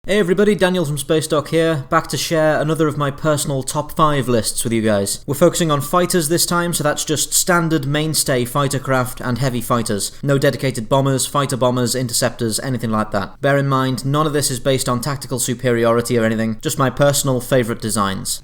Hey everybody, Daniel from Spacedock here, back to share another of my personal top 5 lists with you guys. We're focusing on fighters this time, so that's just standard mainstay fighter craft and heavy fighters. No dedicated bombers, fighter bombers, interceptors, anything like that. Bear in mind, none of this is based on tactical superiority or anything, just my personal favourite designs.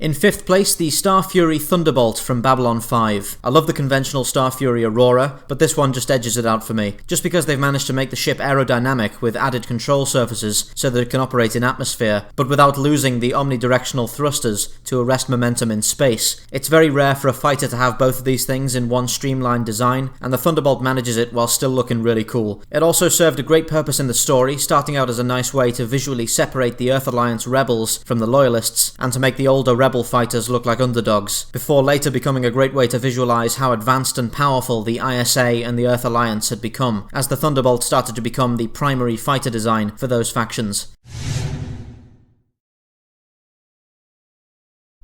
In 5th place, the Starfury Thunderbolt from Babylon 5. I love the conventional Starfury Aurora, but this one just edges it out for me, just because they've managed to make the ship aerodynamic with added control surfaces so that it can operate in atmosphere, but without losing the omnidirectional thrusters to arrest momentum in space. It's very rare for a fighter to have both of these things in one streamlined design, and the Thunderbolt manages it while still looking really cool. It also served a great purpose in the story, starting out as a nice way to visually separate the Earth Alliance rebels from the Loyalists, and to make the older rebel fighters look like underdogs, before later becoming a great way to visualize how advanced and powerful the ISA and the Earth Alliance had become, as the Thunderbolt started to become the primary fighter design for those factions.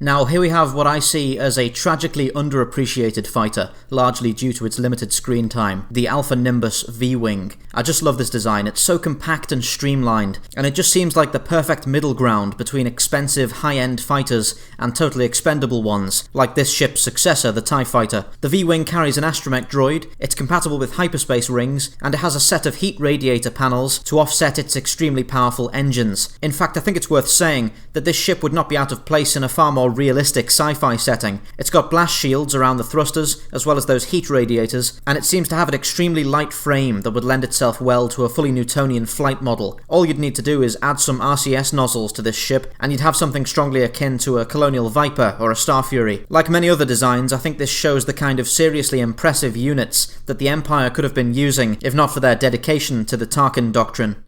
Now, here we have what I see as a tragically underappreciated fighter, largely due to its limited screen time, the Alpha Nimbus V-Wing. I just love this design, it's so compact and streamlined, and it just seems like the perfect middle ground between expensive high-end fighters and totally expendable ones, like this ship's successor, the TIE Fighter. The V-Wing carries an astromech droid, it's compatible with hyperspace rings, and it has a set of heat radiator panels to offset its extremely powerful engines. In fact, I think it's worth saying that this ship would not be out of place in a far more realistic sci-fi setting. It's got blast shields around the thrusters, as well as those heat radiators, and it seems to have an extremely light frame that would lend itself well to a fully Newtonian flight model. All you'd need to do is add some RCS nozzles to this ship, and you'd have something strongly akin to a Colonial Viper or a Starfury. Like many other designs, I think this shows the kind of seriously impressive units that the Empire could have been using if not for their dedication to the Tarkin doctrine.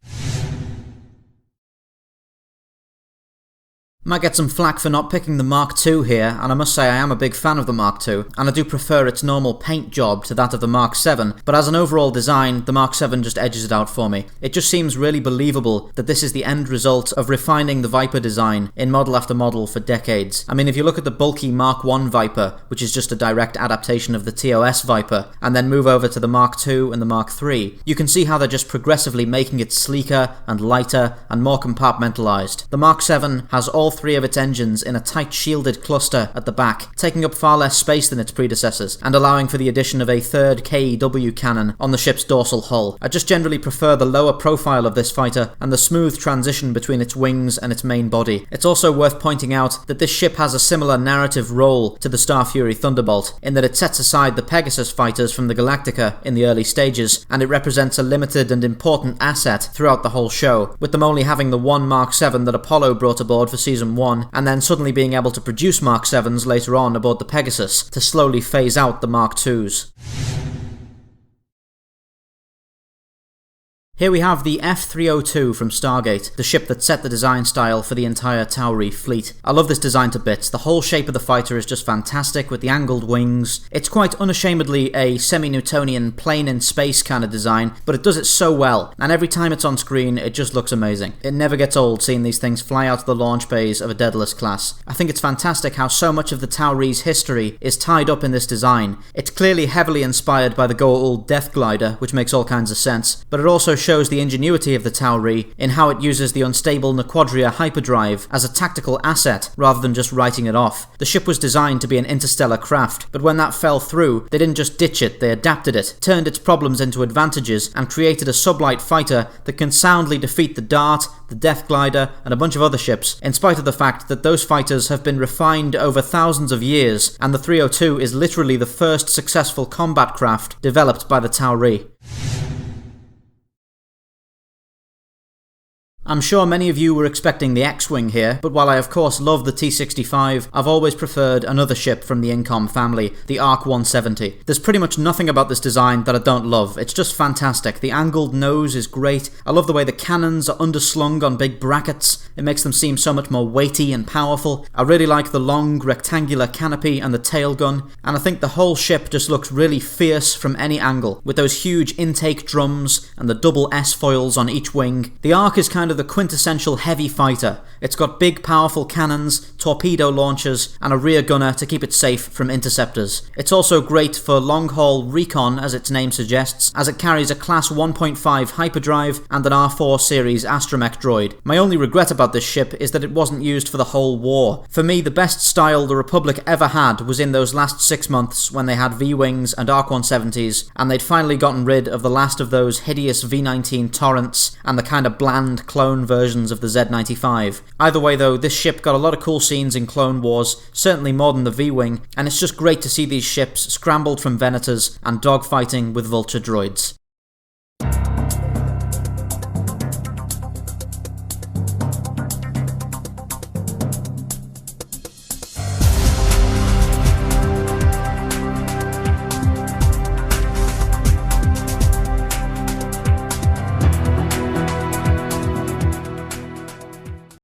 Might get some flack for not picking the Mark II here, and I must say I am a big fan of the Mark II, and I do prefer its normal paint job to that of the Mark VII, but as an overall design, the Mark VII just edges it out for me. It just seems really believable that this is the end result of refining the Viper design in model after model for decades. I mean, if you look at the bulky Mark I Viper, which is just a direct adaptation of the TOS Viper, and then move over to the Mark II and the Mark III, you can see how they're just progressively making it sleeker and lighter and more compartmentalized. The Mark VII has all 3 of its engines in a tight shielded cluster at the back, taking up far less space than its predecessors, and allowing for the addition of a 3rd KEW cannon on the ship's dorsal hull. I just generally prefer the lower profile of this fighter and the smooth transition between its wings and its main body. It's also worth pointing out that this ship has a similar narrative role to the Starfury Thunderbolt, in that it sets aside the Pegasus fighters from the Galactica in the early stages, and it represents a limited and important asset throughout the whole show, with them only having the one Mark VII that Apollo brought aboard for Season 1, and then suddenly being able to produce Mark 7s later on aboard the Pegasus to slowly phase out the Mark 2s. Here we have the F-302 from Stargate, the ship that set the design style for the entire Tauri fleet. I love this design to bits. The whole shape of the fighter is just fantastic with the angled wings. It's quite unashamedly a semi-Newtonian plane in space kind of design, but it does it so well, and every time it's on screen it just looks amazing. It never gets old seeing these things fly out of the launch bays of a Daedalus class. I think it's fantastic how so much of the Tauri's history is tied up in this design. It's clearly heavily inspired by the Goa'uld Death Glider, which makes all kinds of sense, but it also shows the ingenuity of the Tauri in how it uses the unstable Naquadria hyperdrive as a tactical asset rather than just writing it off. The ship was designed to be an interstellar craft, but when that fell through, they didn't just ditch it, they adapted it, turned its problems into advantages, and created a sublight fighter that can soundly defeat the Dart, the Death Glider, and a bunch of other ships, in spite of the fact that those fighters have been refined over thousands of years, and the 302 is literally the first successful combat craft developed by the Tauri. I'm sure many of you were expecting the X-Wing here, but while I of course love the T-65, I've always preferred another ship from the Incom family, the ARC 170. There's pretty much nothing about this design that I don't love, it's just fantastic. The angled nose is great, I love the way the cannons are underslung on big brackets, it makes them seem so much more weighty and powerful. I really like the long rectangular canopy and the tail gun, and I think the whole ship just looks really fierce from any angle, with those huge intake drums and the double S-foils on each wing. The ARC is kind of the quintessential heavy fighter. It's got big powerful cannons, torpedo launchers, and a rear gunner to keep it safe from interceptors. It's also great for long-haul recon, as its name suggests, as it carries a Class 1.5 hyperdrive and an R4 series astromech droid. My only regret about this ship is that it wasn't used for the whole war. For me, the best style the Republic ever had was in those last 6 months when they had V-Wings and ARC-170s, and they'd finally gotten rid of the last of those hideous V-19 Torrents and the kind of bland clone versions of the Z-95. Either way though, this ship got a lot of cool scenes in Clone Wars, certainly more than the V-Wing, and it's just great to see these ships scrambled from Venators and dogfighting with Vulture droids.